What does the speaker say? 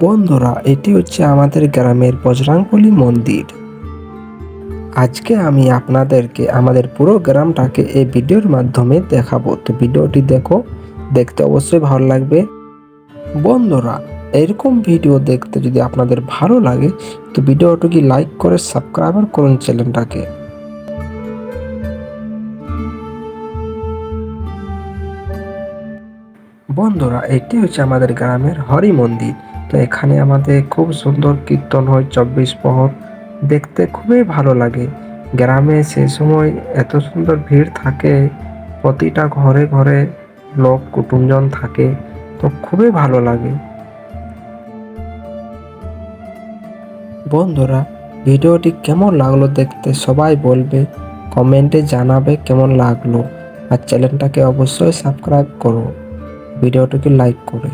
বন্ধুরা, এটি হচ্ছে আমাদের গ্রামের বজরাংবলী মন্দির। আজকে আমি আপনাদেরকে আমাদের পুরো গ্রামটাকে এই ভিডিওর মাধ্যমে দেখাবো। তো ভিডিওটি দেখো, দেখতে অবশ্যই ভালো লাগবে। বন্ধুরা, এরকম ভিডিও দেখতে যদি আপনাদের ভালো লাগে তো ভিডিওটিকে লাইক করে সাবস্ক্রাইব করুন চ্যানেলটাকে। বন্ধুরা, এটি হচ্ছে আমাদের গ্রামের হরি মন্দির। তো এখানে আমাদের খুব সুন্দর কীর্তন হয় 24 প্রহর, দেখতে খুবই ভালো লাগে। গ্রামে সে সময় এত সুন্দর ভিড় থাকে, প্রতিটা ঘরে ঘরে লোক কুটুমজন থাকে, তো খুবই ভালো লাগে। বন্ধুরা, ভিডিওটি কেমন লাগলো দেখতে সবাই বলবে, কমেন্টে জানাবে কেমন লাগলো। আর চ্যানেলটাকে অবশ্যই সাবস্ক্রাইব করো, ভিডিওটিকে লাইক করে।